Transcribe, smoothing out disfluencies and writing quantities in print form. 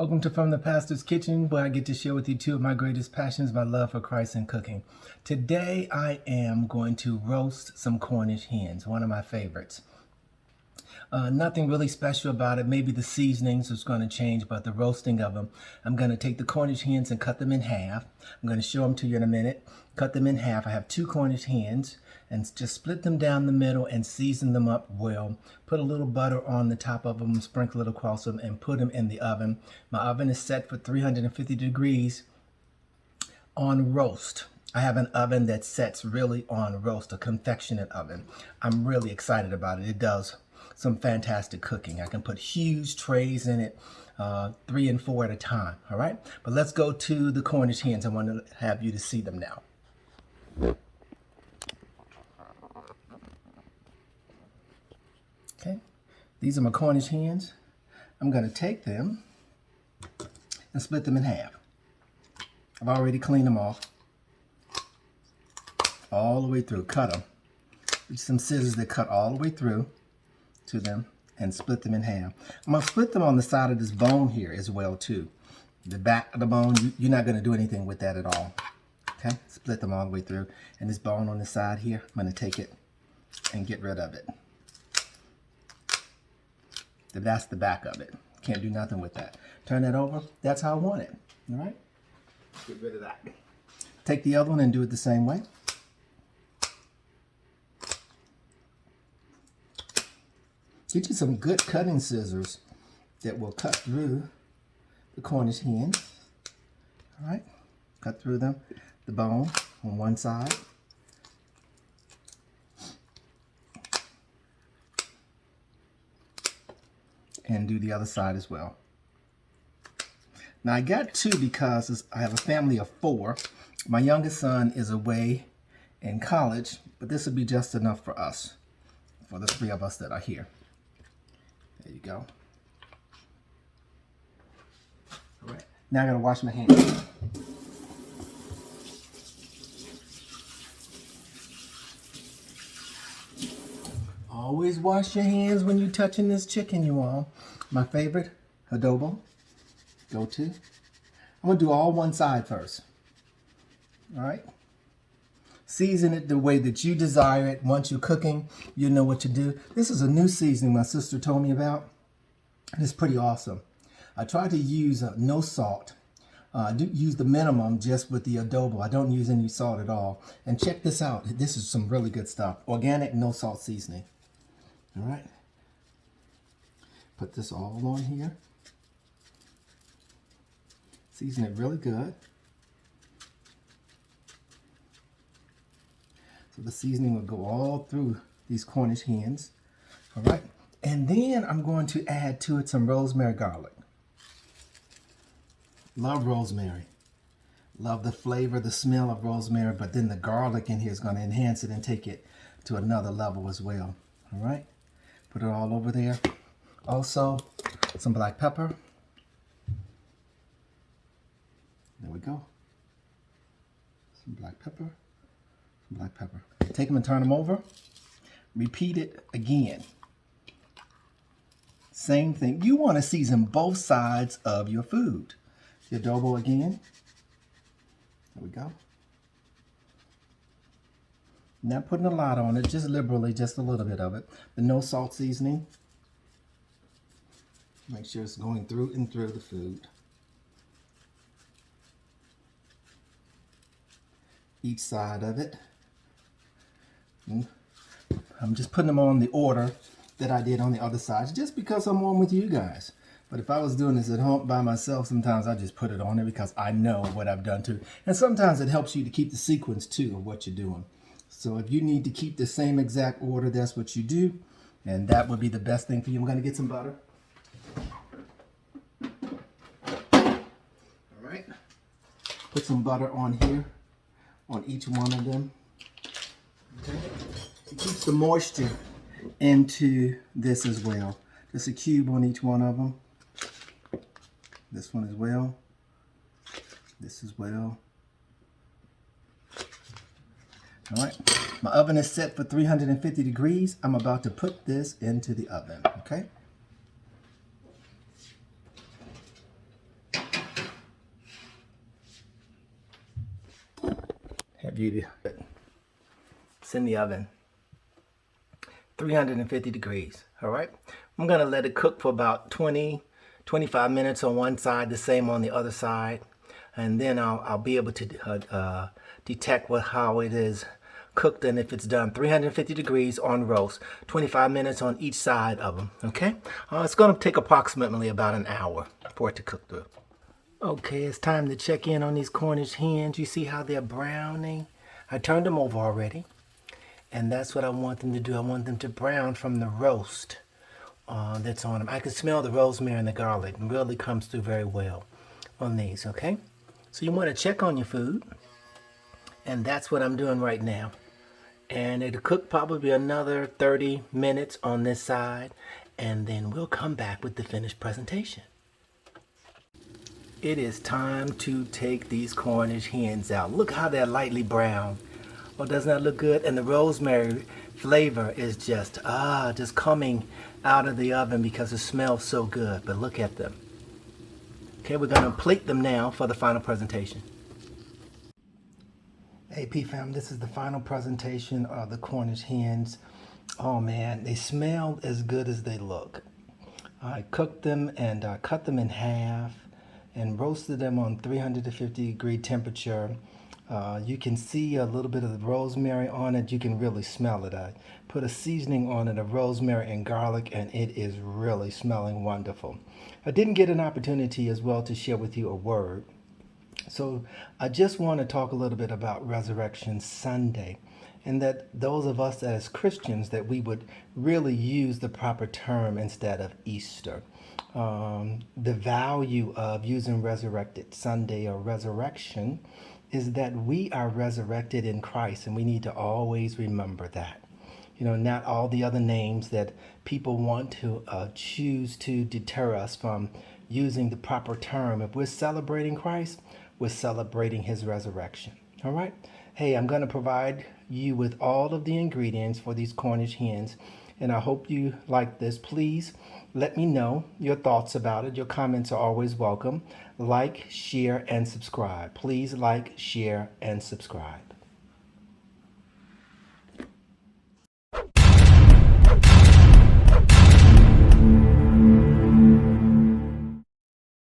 Welcome to From the Pastor's Kitchen, where I get to share with you two of my greatest passions, my love for Christ and cooking. Today I am going to roast some Cornish hens, one of my favorites. Nothing really special about it. Maybe the seasonings is going to change, but the roasting of them. I'm going to take the Cornish hens and cut them in half. I'm going to show them to you in a minute. Cut them in half. I have 2 Cornish hens and just split them down the middle and season them up well. Put a little butter on the top of them, sprinkle it across them, and put them in the oven. My oven is set for 350 degrees on roast. I have an oven that sets really on roast, a confectionate oven. I'm really excited about it. It does some fantastic cooking. I can put huge trays in it, 3 and 4 at a time, all right? But let's go to the Cornish hens. I want to have you to see them now. Okay, these are my Cornish hens. I'm going to take them and split them in half. I've already cleaned them off all the way through. Cut them with some scissors that cut all the way through to them and split them in half. I'm going to split them on the side of this bone here as well too. The back of the bone, you're not going to do anything with that at all. Okay, split them all the way through. And this bone on the side here, I'm going to take it and get rid of it. That's the back of it. Can't do nothing with that. Turn that over. That's how I want it. All right? Get rid of that. Take the other one and do it the same way. Get you some good cutting scissors that will cut through the Cornish hens. All right? Cut through them, the bone on one side. And do the other side as well. Now I got 2 because I have a family of 4. My youngest son is away in college, but this will be just enough for us, for the 3 of us that are here. There you go. All right. Now I gotta wash my hands. Always wash your hands when you're touching this chicken, you all. My favorite, Adobe, go-to. I'm gonna do all one side first. All right. Season it the way that you desire it. Once you're cooking, you know what to do. This is a new seasoning my sister told me about. And it's pretty awesome. I try to use no salt. I do use the minimum just with the Adobe. I don't use any salt at all. And check this out. This is some really good stuff. Organic, no salt seasoning. All right. Put this all on here. Season it really good. So the seasoning will go all through these Cornish hens. All right. And then I'm going to add to it some rosemary garlic. Love rosemary. Love the flavor, the smell of rosemary, but then the garlic in here is going to enhance it and take it to another level as well. All right. Put it all over there. Also, some black pepper. There we go. Some black pepper. Some black pepper. Take them and turn them over. Repeat it again. Same thing. You want to season both sides of your food. The adobo again. There we go. Not putting a lot on it, just liberally, just a little bit of it. The no salt seasoning. Make sure it's going through and through the food. Each side of it. I'm just putting them on the order that I did on the other sides, just because I'm on with you guys. But if I was doing this at home by myself, sometimes I just put it on there because I know what I've done too. And sometimes it helps you to keep the sequence too of what you're doing. So if you need to keep the same exact order, that's what you do. And that would be the best thing for you. I'm going to get some butter. All right. Put some butter on here, on each one of them. Okay. It keeps the moisture into this as well. Just a cube on each one of them. This one as well. This as well. All right, my oven is set for 350 degrees. I'm about to put this into the oven, okay? you to. It's in the oven, 350 degrees. All right. I'm going to let it cook for about 25 minutes on one side, the same on the other side. And then I'll be able to detect how it is cooked and if it's done. 350 degrees on roast, 25 minutes on each side of them. Okay. It's going to take approximately about an hour for it to cook through. Okay, it's time to check in on these Cornish hens. You see how they're browning? I turned them over already. And that's what I want them to do. I want them to brown from the roast that's on them. I can smell the rosemary and the garlic. It really comes through very well on these, okay? So you want to check on your food. And that's what I'm doing right now. And it'll cook probably another 30 minutes on this side. And then we'll come back with the finished presentation. It is time to take these Cornish hens out. Look how they're lightly brown. Oh, doesn't that look good? And the rosemary flavor is just coming out of the oven because it smells so good. But look at them. Okay, we're going to plate them now for the final presentation. AP fam, this is the final presentation of the Cornish hens. Oh man, they smell as good as they look. I cooked them and cut them in half and roasted them on 350 degree temperature. You can see a little bit of the rosemary on it. You can really smell it. I put a seasoning on it of rosemary and garlic, and it is really smelling wonderful. I didn't get an opportunity as well to share with you a word. So I just want to talk a little bit about Resurrection Sunday, and that those of us as Christians, that we would really use the proper term instead of Easter. The value of using Resurrected Sunday or resurrection is that we are resurrected in Christ, and we need to always remember that. You know, not all the other names that people want to choose to deter us from using the proper term. If we're celebrating Christ, we're celebrating his resurrection. All right. Hey, I'm going to provide you with all of the ingredients for these Cornish hens, and I hope you like this. Please let me know your thoughts about it. Your comments are always welcome. Like, share, and subscribe. Please like, share, and subscribe.